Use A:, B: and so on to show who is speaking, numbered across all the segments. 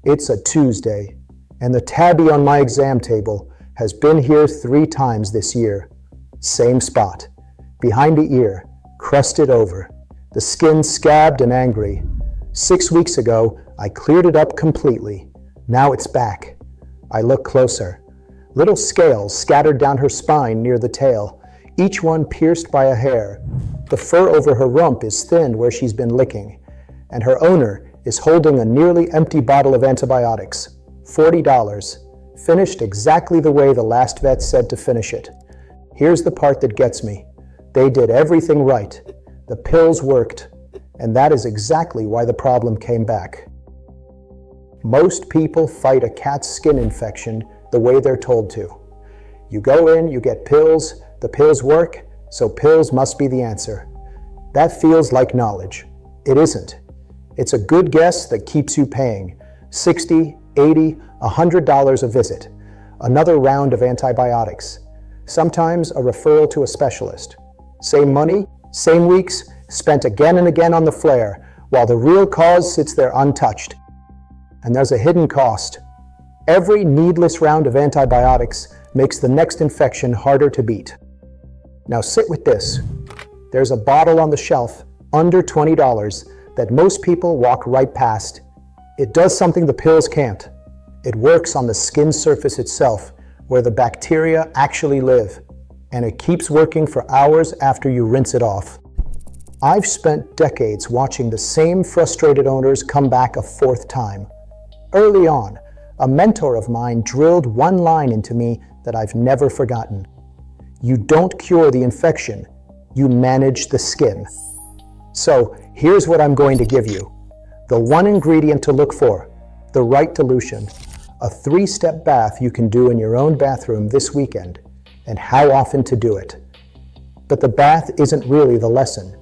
A: It's a Tuesday, and the tabby on my exam table has been here 3 times this year. Same spot, behind the ear, crusted over, the skin scabbed and angry. 6 weeks ago, I cleared it up completely. Now it's back. I look closer. Little scales scattered down her spine near the tail, each one pierced by a hair. The fur over her rump is thinned where she's been licking, and her owner is holding a nearly empty bottle of antibiotics. $40, finished exactly the way the last vet said to finish it. Here's the part that gets me. They did everything right. The pills worked, and that is exactly why the problem came back. Most people fight a cat's skin infection the way they're told to. You go in, you get pills, the pills work, so pills must be the answer. That feels like knowledge. It isn't. It's a good guess that keeps you paying $60, $80, $100 a visit, another round of antibiotics, sometimes a referral to a specialist. Same money, same weeks, spent again and again on the flare, while the real cause sits there untouched. And there's a hidden cost. Every needless round of antibiotics makes the next infection harder to beat. Now sit with this. There's a bottle on the shelf, under $20, that most people walk right past. It does something the pills can't. It works on the skin surface itself, where the bacteria actually live, and it keeps working for hours after you rinse it off. I've spent decades watching the same frustrated owners come back a 4th time. Early on, a mentor of mine drilled one line into me that I've never forgotten. You don't cure the infection, you manage the skin. So here's what I'm going to give you. The one ingredient to look for, the right dilution, a 3-step bath you can do in your own bathroom this weekend, and how often to do it. But the bath isn't really the lesson.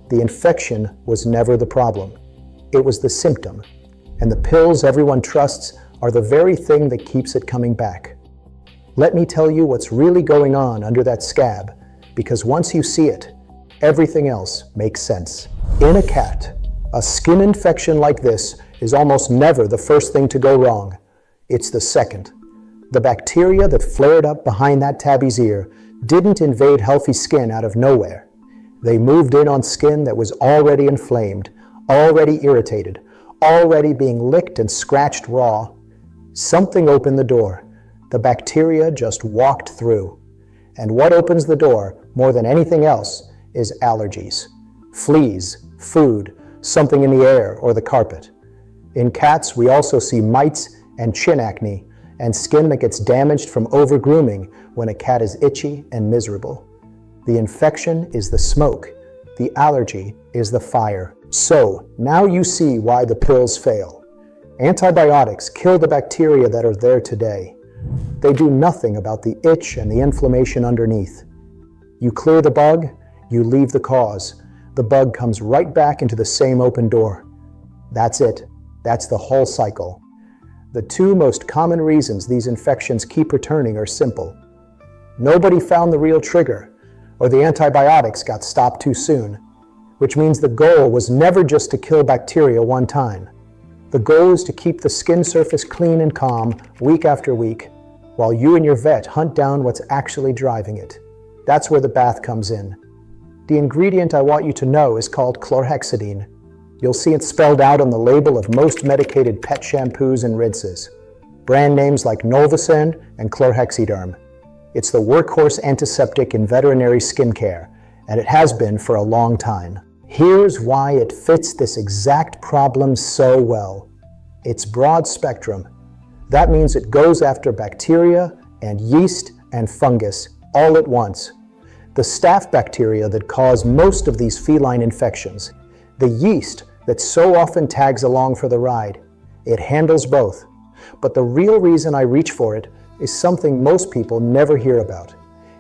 A: The infection was never the problem. It was the symptom, and the pills everyone trusts are the very thing that keeps it coming back. Let me tell you what's really going on under that scab, because once you see it, everything else makes sense. In a cat, a skin infection like this is almost never the first thing to go wrong. It's the second. The bacteria that flared up behind that tabby's ear didn't invade healthy skin out of nowhere. They moved in on skin that was already inflamed, already irritated, already being licked and scratched raw. Something opened the door. The bacteria just walked through. And what opens the door, more than anything else, is allergies. Fleas, food, something in the air or the carpet. In cats, we also see mites and chin acne, and skin that gets damaged from over-grooming when a cat is itchy and miserable. The infection is the smoke. The allergy is the fire. So, now you see why the pills fail. Antibiotics kill the bacteria that are there today. They do nothing about the itch and the inflammation underneath. You clear the bug, you leave the cause. The bug comes right back into the same open door. That's it. That's the whole cycle. The 2 most common reasons these infections keep returning are simple. Nobody found the real trigger, or the antibiotics got stopped too soon, which means the goal was never just to kill bacteria one time. The goal is to keep the skin surface clean and calm week after week, while you and your vet hunt down what's actually driving it. That's where the bath comes in. The ingredient I want you to know is called chlorhexidine. You'll see it spelled out on the label of most medicated pet shampoos and rinses. Brand names like Novacin and Chlorhexiderm. It's the workhorse antiseptic in veterinary skincare, and it has been for a long time. Here's why it fits this exact problem so well. It's broad spectrum. That means it goes after bacteria and yeast and fungus all at once. The staph bacteria that cause most of these feline infections, the yeast that so often tags along for the ride. It handles both. But the real reason I reach for it is something most people never hear about.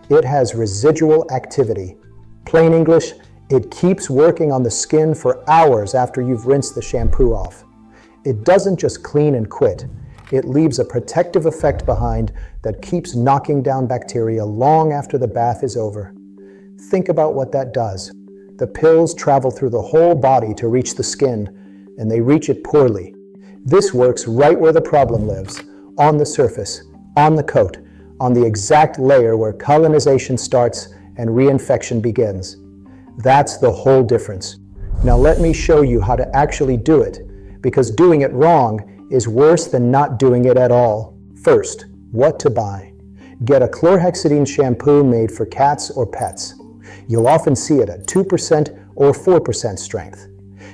A: It has residual activity. Plain English, it keeps working on the skin for hours after you've rinsed the shampoo off. It doesn't just clean and quit. It leaves a protective effect behind that keeps knocking down bacteria long after the bath is over. Think about what that does. The pills travel through the whole body to reach the skin, and they reach it poorly. This works right where the problem lives, on the surface, on the coat, on the exact layer where colonization starts and reinfection begins. That's the whole difference. Now let me show you how to actually do it, because doing it wrong is worse than not doing it at all. First, what to buy. Get a chlorhexidine shampoo made for cats or pets. You'll often see it at 2% or 4% strength,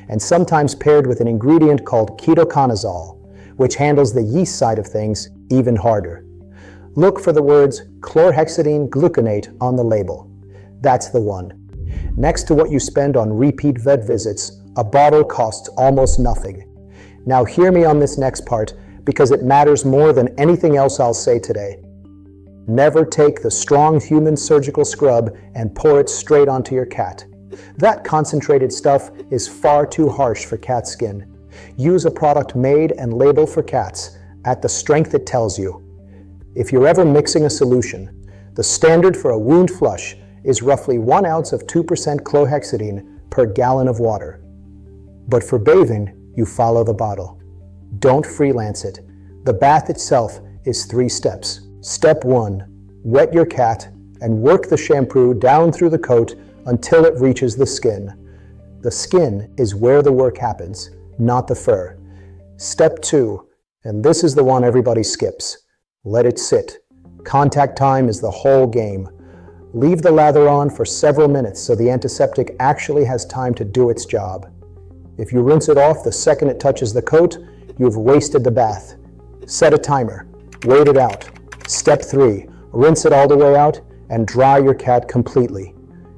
A: and sometimes paired with an ingredient called ketoconazole, which handles the yeast side of things even harder. Look for the words chlorhexidine gluconate on the label. That's the one. Next to what you spend on repeat vet visits, a bottle costs almost nothing. Now hear me on this next part, because it matters more than anything else I'll say today. Never take the strong human surgical scrub and pour it straight onto your cat. That concentrated stuff is far too harsh for cat skin. Use a product made and labeled for cats at the strength it tells you. If you're ever mixing a solution, the standard for a wound flush is roughly 1 ounce of 2% chlorhexidine per gallon of water. But for bathing, you follow the bottle. Don't freelance it. The bath itself is 3 steps. Step 1, wet your cat and work the shampoo down through the coat until it reaches the skin. The skin is where the work happens, not the fur. Step 2, and this is the one everybody skips. Let it sit. Contact time is the whole game. Leave the lather on for several minutes so the antiseptic actually has time to do its job. If you rinse it off the second it touches the coat, you've wasted the bath. Set a timer. Wait it out. Step 3, rinse it all the way out and dry your cat completely.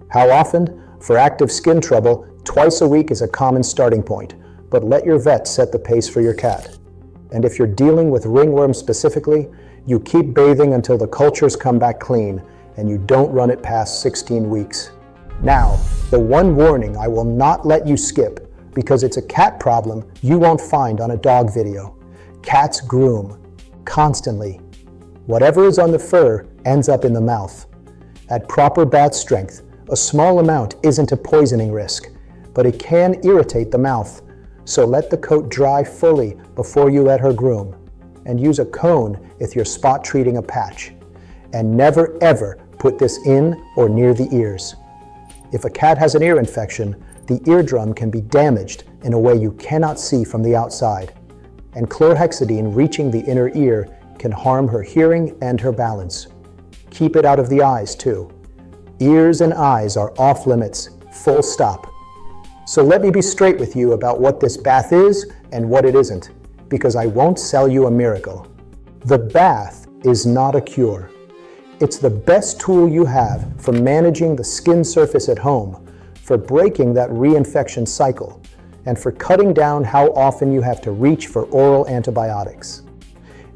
A: How often? For active skin trouble, twice a week is a common starting point, but let your vet set the pace for your cat. And if you're dealing with ringworm specifically, you keep bathing until the cultures come back clean, and you don't run it past 16 weeks. Now, the one warning I will not let you skip, because it's a cat problem you won't find on a dog video. Cats groom. Constantly. Whatever is on the fur ends up in the mouth. At proper bath strength, a small amount isn't a poisoning risk, but it can irritate the mouth. So let the coat dry fully before you let her groom. And use a cone if you're spot treating a patch. And never ever put this in or near the ears. If a cat has an ear infection, the eardrum can be damaged in a way you cannot see from the outside. And chlorhexidine reaching the inner ear can harm her hearing and her balance. Keep it out of the eyes too. Ears and eyes are off limits, full stop. So let me be straight with you about what this bath is and what it isn't, because I won't sell you a miracle. The bath is not a cure. It's the best tool you have for managing the skin surface at home, for breaking that reinfection cycle, and for cutting down how often you have to reach for oral antibiotics.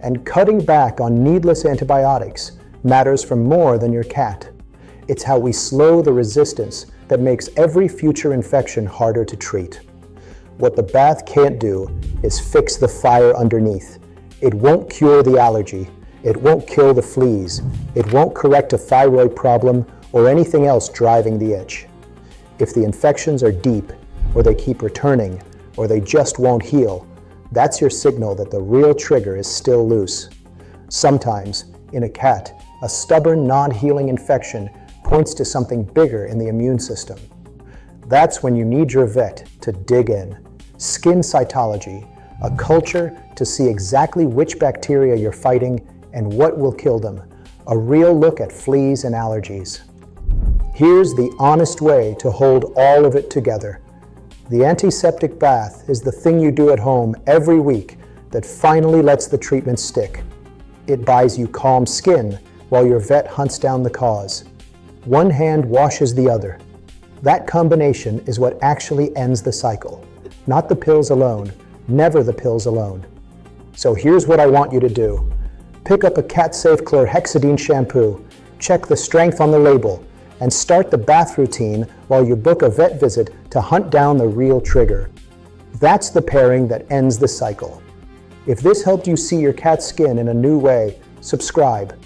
A: And cutting back on needless antibiotics matters for more than your cat. It's how we slow the resistance that makes every future infection harder to treat. What the bath can't do is fix the fire underneath. It won't cure the allergy. It won't kill the fleas. It won't correct a thyroid problem or anything else driving the itch. If the infections are deep, or they keep returning, or they just won't heal, that's your signal that the real trigger is still loose. Sometimes, in a cat, a stubborn, non-healing infection points to something bigger in the immune system. That's when you need your vet to dig in. Skin cytology, a culture to see exactly which bacteria you're fighting and what will kill them. A real look at fleas and allergies. Here's the honest way to hold all of it together. The antiseptic bath is the thing you do at home every week that finally lets the treatment stick. It buys you calm skin while your vet hunts down the cause. One hand washes the other. That combination is what actually ends the cycle. Not the pills alone, never the pills alone. So here's what I want you to do. Pick up a cat-safe chlorhexidine shampoo, check the strength on the label, and start the bath routine while you book a vet visit to hunt down the real trigger. That's the pairing that ends the cycle. If this helped you see your cat's skin in a new way, subscribe.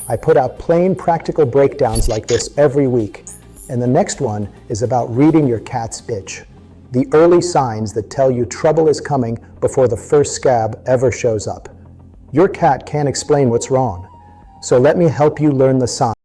A: I put out plain, practical breakdowns like this every week, and the next one is about reading your cat's itch. The early signs that tell you trouble is coming before the first scab ever shows up. Your cat can't explain what's wrong, so let me help you learn the signs.